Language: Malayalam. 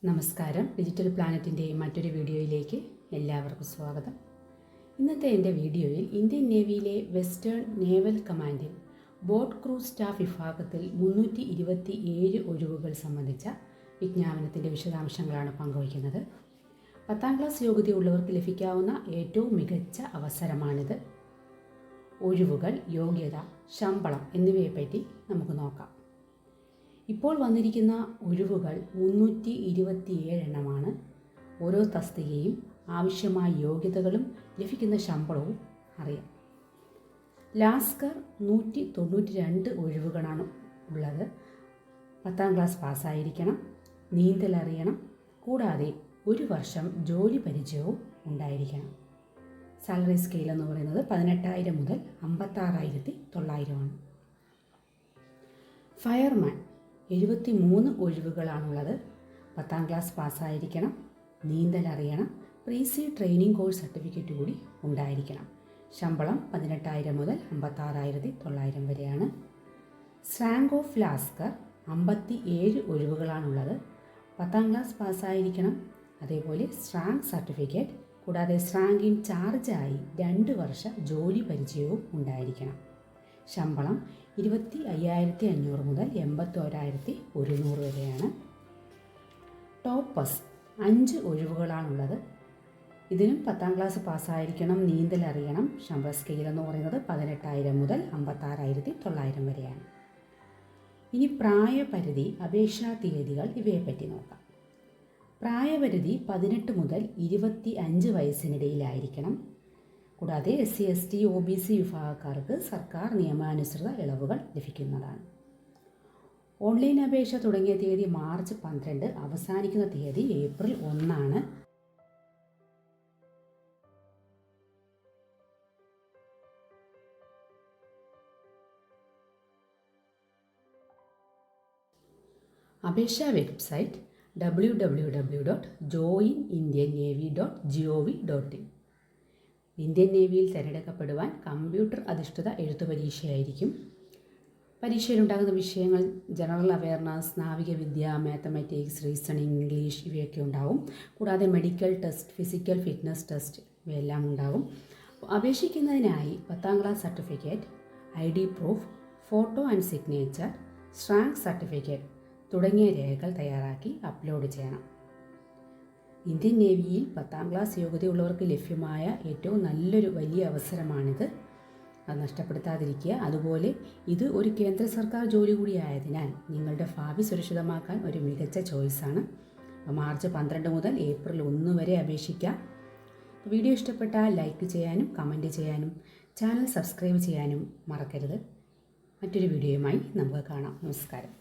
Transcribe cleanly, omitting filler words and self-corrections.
നമസ്കാരം. ഡിജിറ്റൽ പ്ലാനറ്റിൻ്റെ മറ്റൊരു വീഡിയോയിലേക്ക് എല്ലാവർക്കും സ്വാഗതം. ഇന്നത്തെ എൻ്റെ വീഡിയോയിൽ ഇന്ത്യൻ നേവിയിലെ വെസ്റ്റേൺ നേവൽ കമാൻഡിൽ ബോട്ട് ക്രൂ സ്റ്റാഫ് വിഭാഗത്തിൽ 327 ഒഴിവുകൾ സംബന്ധിച്ച വിജ്ഞാപനത്തിൻ്റെ വിശദാംശങ്ങളാണ് പങ്കുവയ്ക്കുന്നത്. 10ാം ക്ലാസ് യോഗ്യതയുള്ളവർക്ക് ലഭിക്കാവുന്ന ഏറ്റവും മികച്ച അവസരമാണിത്. ഒഴിവുകൾ, യോഗ്യത, ശമ്പളം എന്നിവയെപ്പറ്റി നമുക്ക് നോക്കാം. ഇപ്പോൾ വന്നിരിക്കുന്ന ഒഴിവുകൾ 327 എണ്ണമാണ്. ഓരോ തസ്തികയും ആവശ്യമായ യോഗ്യതകളും ലഭിക്കുന്ന ശമ്പളവും അറിയാം. ലാസ്കർ 192 ഒഴിവുകളാണ് ഉള്ളത്. 10ാം ക്ലാസ് പാസ്സായിരിക്കണം, നീന്തൽ അറിയണം, കൂടാതെ 1 വർഷം ജോലി പരിചയവും ഉണ്ടായിരിക്കണം. സാലറി സ്കെയിൽ എന്ന് പറയുന്നത് 18,000 മുതൽ 56,900 ആണ്. ഫയർമാൻ 73 ഒഴിവുകളാണുള്ളത്. 10ാം ക്ലാസ് പാസ്സായിരിക്കണം, നീന്തൽ അറിയണം, പ്രീസി ട്രെയിനിങ് കോഴ്സ് സർട്ടിഫിക്കറ്റ് കൂടി ഉണ്ടായിരിക്കണം. ശമ്പളം 18,000 മുതൽ 56,900 വരെയാണ്. സ്രാങ്ക് ഓഫ് ലാസ്കർ 57 ഒഴിവുകളാണുള്ളത്. 10ാം ക്ലാസ് പാസ്സായിരിക്കണം, അതേപോലെ സ്രാങ്ക് സർട്ടിഫിക്കറ്റ്, കൂടാതെ സ്രാങ്ക് ഇൻ ചാർജായി 2 വർഷ ജോലി പരിചയവും ഉണ്ടായിരിക്കണം. ശമ്പളം 25,500 മുതൽ 81,100 വരെയാണ്. ടോപ്പസ് 5 ഒഴിവുകളാണുള്ളത്. ഇതിനും 10ാം ക്ലാസ് പാസ്സായിരിക്കണം, നീന്തൽ അറിയണം. ശമ്പള സ്കെയിൽ എന്ന് പറയുന്നത് 18,000 മുതൽ 56,900 വരെയാണ്. ഇനി പ്രായപരിധി, അപേക്ഷാ തീയതികൾ ഇവയെപ്പറ്റി നോക്കാം. പ്രായപരിധി 18 മുതൽ 25 വയസ്സിനിടയിലായിരിക്കണം. കൂടാതെ SC, ST, OBC വിഭാഗക്കാർക്ക് സർക്കാർ നിയമാനുസൃത ഇളവുകൾ ലഭിക്കുന്നതാണ്. ഓൺലൈൻ അപേക്ഷ തുടങ്ങിയ തീയതി മാർച്ച് 12, അവസാനിക്കുന്ന തീയതി ഏപ്രിൽ 1 ആണ്. അപേക്ഷാ വെബ്സൈറ്റ് www.joinindiannavy.gov.in. ഇന്ത്യൻ നേവിയിൽ തിരഞ്ഞെടുക്കപ്പെടുവാൻ കമ്പ്യൂട്ടർ അധിഷ്ഠിത എഴുത്തു പരീക്ഷയായിരിക്കും. പരീക്ഷയിലുണ്ടാകുന്ന വിഷയങ്ങൾ ജനറൽ അവയർനെസ്, നാവികവിദ്യ, മാത്തമാറ്റിക്സ്, റീസണിങ്, ഇംഗ്ലീഷ് ഇവയൊക്കെ ഉണ്ടാകും. കൂടാതെ medical test, physical fitness test ഇവയെല്ലാം ഉണ്ടാകും. അപേക്ഷിക്കുന്നതിനായി 10ാം class certificate, ID proof, photo and signature, സ്രാങ്ക് സർട്ടിഫിക്കറ്റ് തുടങ്ങിയ രേഖകൾ തയ്യാറാക്കി അപ്ലോഡ് ചെയ്യണം. ഇന്ത്യൻ നേവിയിൽ 10ാം ക്ലാസ് യോഗ്യതയുള്ളവർക്ക് ലഭ്യമായ ഏറ്റവും നല്ലൊരു വലിയ അവസരമാണിത്. അത് നഷ്ടപ്പെടുത്താതിരിക്കുക. അതുപോലെ ഇത് ഒരു കേന്ദ്ര സർക്കാർ ജോലി കൂടിയായതിനാൽ നിങ്ങളുടെ ഭാവി സുരക്ഷിതമാക്കാൻ ഒരു മികച്ച ചോയ്സാണ്. മാർച്ച് 12 മുതൽ ഏപ്രിൽ 1 വരെ അപേക്ഷിക്കാം. വീഡിയോ ഇഷ്ടപ്പെട്ടാൽ ലൈക്ക് ചെയ്യാനും കമൻറ്റ് ചെയ്യാനും ചാനൽ സബ്സ്ക്രൈബ് ചെയ്യാനും മറക്കരുത്. മറ്റൊരു വീഡിയോയുമായി നമുക്ക് കാണാം. നമസ്കാരം.